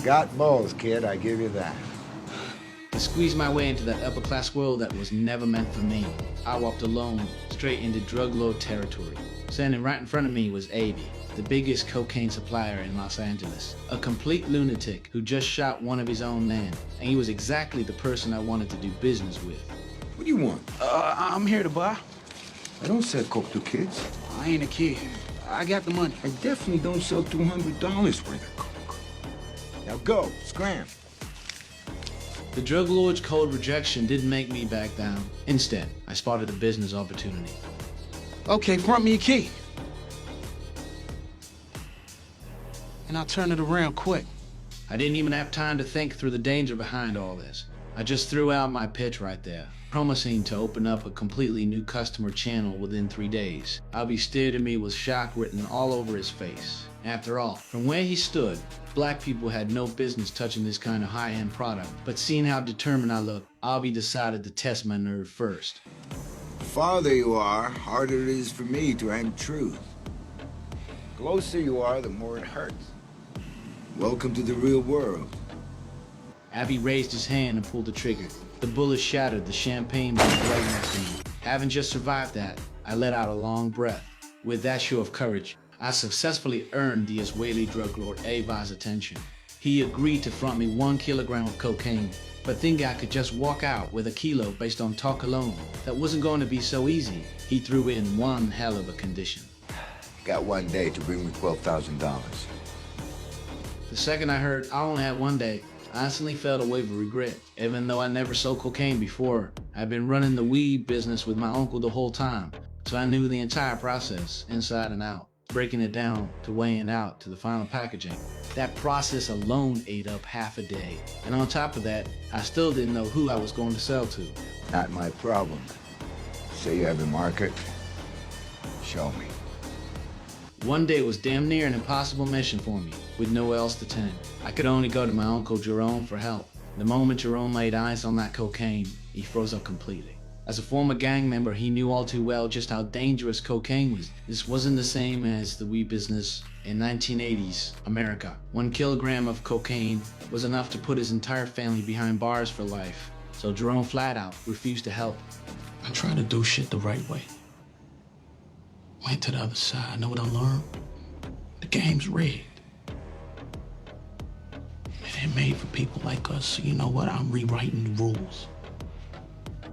You got balls, kid, I give you that. I squeezed my way into that upper-class world that was never meant for me. I walked alone, straight into drug lord territory. Standing right in front of me was Abe, the biggest cocaine supplier in Los Angeles. A complete lunatic who just shot one of his own men, and he was exactly the person I wanted to do business with. What do you want? I'm here to buy. I don't sell coke to kids. I ain't a kid. I got the money. I definitely don't sell $200 worth of coke. Now go, scram. The drug lord's cold rejection didn't make me back down. Instead, I spotted a business opportunity. Okay, front me a key. And I'll turn it around quick. I didn't even have time to think through the danger behind all this. I just threw out my pitch right there, promising to open up a completely new customer channel within 3 days. Albie stared at me with shock written all over his face. After all, from where he stood, black people had no business touching this kind of high-end product. But seeing how determined I looked, Albie decided to test my nerve first. The farther you are, harder it is for me to hang truth. The closer you are, the more it hurts. Welcome to the real world. Albie raised his hand and pulled the trigger. The bullet shattered the champagne bottle right next to me. Having just survived that, I let out a long breath. With that show of courage, I successfully earned the Israeli drug lord Ava's attention. He agreed to front me 1 kilogram of cocaine, but thinking I could just walk out with a kilo based on talk alone, that wasn't going to be so easy. He threw in one hell of a condition. Got 1 day to bring me $12,000. The second I heard I only had 1 day, I instantly felt a wave of regret. Even though I never sold cocaine before, I'd been running the weed business with my uncle the whole time, so I knew the entire process inside and out, breaking it down to weighing out to the final packaging. That process alone ate up half a day, and on top of that, I still didn't know who I was going to sell to. Not my problem. Say you have a market, show me. 1 day was damn near an impossible mission for me, with nowhere else to turn. I could only go to my uncle Jerome for help. The moment Jerome laid eyes on that cocaine, he froze up completely. As a former gang member, he knew all too well just how dangerous cocaine was. This wasn't the same as the weed business in 1980s America. 1 kilogram of cocaine was enough to put his entire family behind bars for life. So Jerome flat out refused to help. I try to do shit the right way. Went to the other side. Know what I learned? The game's rigged. It ain't made for people like us, so you know what? I'm rewriting the rules.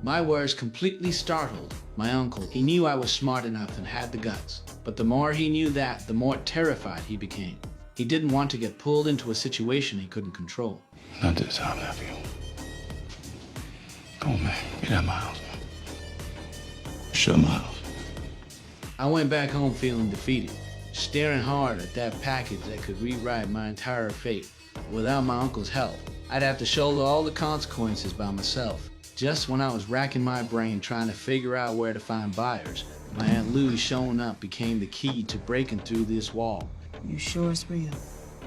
My words completely startled my uncle. He knew I was smart enough and had the guts. But the more he knew that, the more terrified he became. He didn't want to get pulled into a situation he couldn't control. Not this time, nephew. Come on, man. Get out of my house, man. Shut my house. I went back home feeling defeated, staring hard at that package that could rewrite my entire fate. Without my uncle's help, I'd have to shoulder all the consequences by myself. Just when I was racking my brain trying to figure out where to find buyers, my Aunt Lou showing up became the key to breaking through this wall. You sure it's real?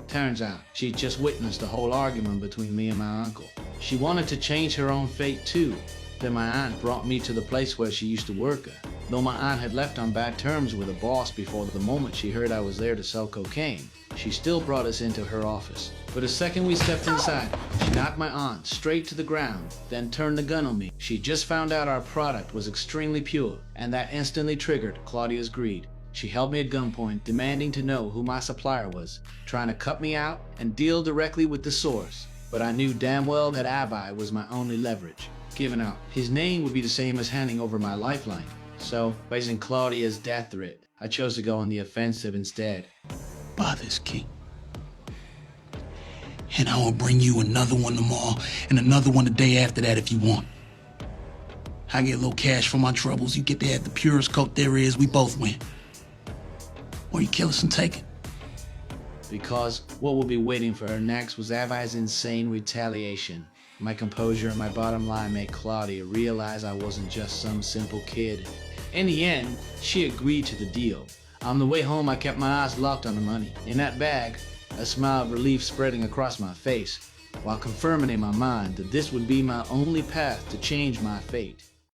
Turns out, she'd just witnessed the whole argument between me and my uncle. She wanted to change her own fate too. Then my aunt brought me to the place where she used to work at. Though my aunt had left on bad terms with a boss before the moment she heard I was there to sell cocaine, she still brought us into her office. But the second we stepped inside, she knocked my aunt straight to the ground, then turned the gun on me. She just found out our product was extremely pure, and that instantly triggered Claudia's greed. She held me at gunpoint, demanding to know who my supplier was, trying to cut me out and deal directly with the source. But I knew damn well that Abai was my only leverage. Giving out his name would be the same as handing over my lifeline. So, facing Claudia's death threat, I chose to go on the offensive instead. Buy this key. And I will bring you another one tomorrow and another one the day after that if you want. I get a little cash for my troubles. You get to have the purest coat there is. We both win. Or you kill us and take it. Because what would be waiting for her next was Avai's insane retaliation. My composure and my bottom line made Claudia realize I wasn't just some simple kid. In the end, she agreed to the deal. On the way home, I kept my eyes locked on the money. In that bag, a smile of relief spreading across my face, while confirming in my mind that this would be my only path to change my fate.